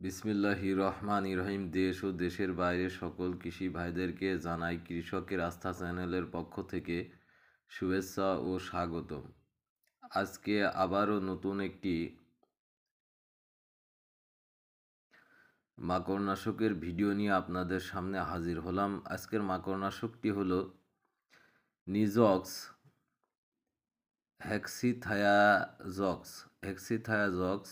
বিসমিল্লাহির রহমানির রহিম। দেশ ও দেশের বাইরে সকল কৃষি ভাইদেরকে জানাই কৃষকের আস্থা চ্যানেলের পক্ষ থেকে শুভেচ্ছা ও স্বাগতম। আজকে আবারও নতুন একটি মাকড়নাশকের ভিডিও নিয়ে আপনাদের সামনে হাজির হলাম। আজকের মাকড়নাশকটি হলো নিজক্স হেক্সিথায়াজক্স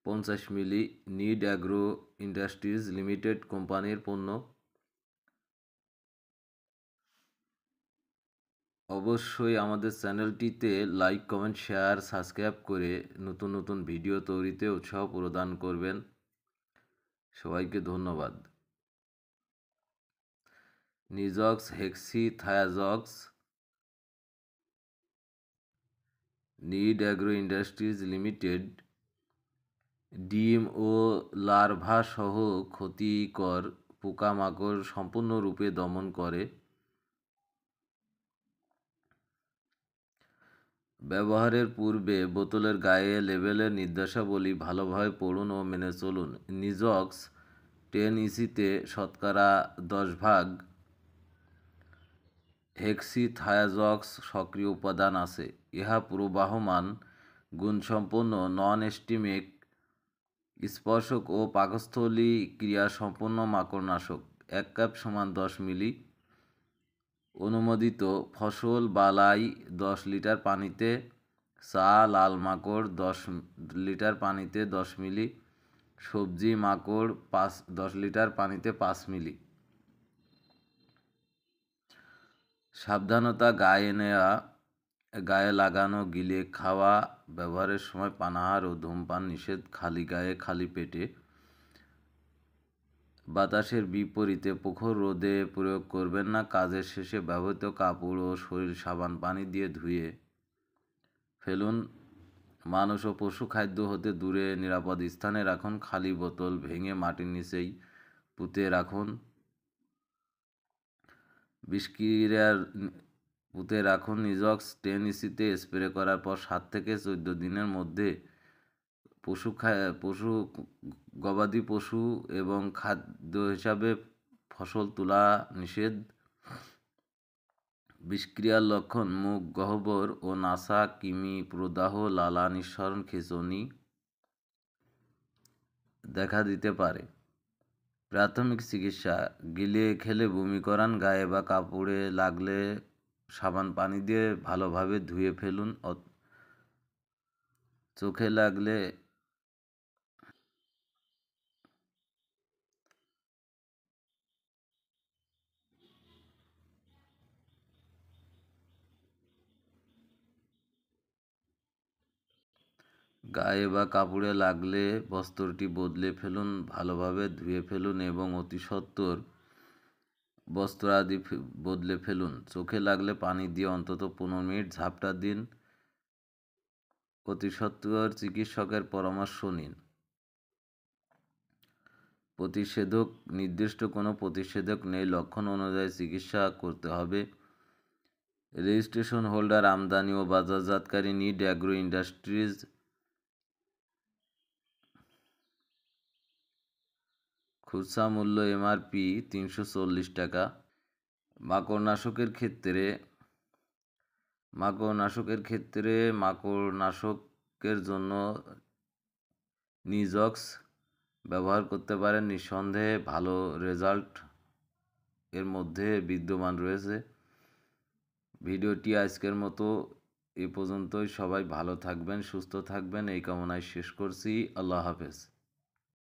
50 মিলি, নিড অ্যাগ্রো ইন্ডাস্ট্রিজ লিমিটেড কোম্পানির পণ্য। অবশ্যই আমাদের চ্যানেলটিতে লাইক, কমেন্ট, শেয়ার, সাবস্ক্রাইব করে নতুন নতুন ভিডিও তৈরিতে উৎসাহ প্রদান করবেন। সবাইকে ধন্যবাদ। নিজক্স হেক্সিথায়াজক্স, নিড অ্যাগ্রো ইন্ডাস্ট্রিজ লিমিটেড ডিম ও লার্ভা সহ ক্ষতিকর পোকামাকড় সম্পূর্ণরূপে দমন করে। ব্যবহারের পূর্বে বোতলের গায়ে লেবেলের নির্দেশাবলী ভালোভাবে পড়ুন ও মেনে চলুন। নিজক্স 10 ইসিতে শতকরা 10 ভাগ হেক্সিথায়াজক্স সক্রিয় উপাদান আছে। ইহা প্রবাহমান, গুণসম্পন্ন, নন-স্টিমিক, স্পর্শক ও পাকস্থলী ক্রিয়াসম্পন্ন মাকড়নাশক। 1 কাপ সমান 10 মিলি। অনুমোদিত ফসল বালাই 10 লিটার পানিতে, চা লাল মাকড় 10 লিটার পানিতে 10 মিলি, সবজি মাকড় 10 লিটার পানিতে 5 মিলি। সাবধানতা: গায়ে লাগানো, গিলে খাওয়া, ব্যবহারের সময় পানাহার ও ধূমপান নিষেধ। খালি গায়ে খালি পেটে। বাতাসের বিপরীতে প্রখর রোদে প্রয়োগ করবেন না। কাজের শেষে ব্যবহৃত কাপড় ও শরীর সাবান পানি দিয়ে ধুয়ে ফেলুন। মানুষ ও পশু খাদ্য হতে দূরে নিরাপদ স্থানে রাখুন। খালি বোতল ভেঙে মাটির নিচেই পুঁতে রাখুন। নিজক্স 10 ইসিতে স্প্রে করার পর 7 থেকে 14 দিনের মধ্যে গবাদি পশু এবং খাদ্য হিসাবে ফসল তোলা নিষেধ। বিষক্রিয়ার লক্ষণ: মুখ গহ্বর ও নাসা, কৃমি প্রদাহ, লালা নিঃসরণ, খিঁচুনি দেখা দিতে পারে। প্রাথমিক চিকিৎসা: গিলে খেলে বমি করান, গায়ে বা কাপড়ে লাগলে সাবান পানি দিয়ে ভালোভাবে ধুয়ে ফেলুন। চোখে লাগলে গায়ে বা কাপড়ে লাগলে বস্ত্রটি বদলে ফেলুন, ভালোভাবে ধুয়ে ফেলুন এবং অতি সত্বর বস্ত্র আদি বদলে ফেলুন। চোখে লাগলে পানি দিয়ে অন্তত 15 মিনিট ঝাপটা দিন। অতি সত্বর চিকিৎসকের পরামর্শ নিন। প্রতিষেধক: নির্দিষ্ট কোনো প্রতিষেধক নেই, লক্ষণ অনুযায়ী চিকিৎসা করতে হবে। রেজিস্ট্রেশন হোল্ডার, আমদানি ও বাজারজাতকারী নিড অ্যাগ্রো ইন্ডাস্ট্রিজ। খুচরা মূল্য এমআরপি 340 টাকা। মাকড়নাশকের জন্য নিজক্স ব্যবহার করতে পারেন। নিঃসন্দেহে ভালো রেজাল্ট এর মধ্যে বিদ্যমান রয়েছে। ভিডিওটি আজকের মতো এ পর্যন্তই। সবাই ভালো থাকবেন, সুস্থ থাকবেন এই কামনায় শেষ করছি। আল্লাহ হাফেজ।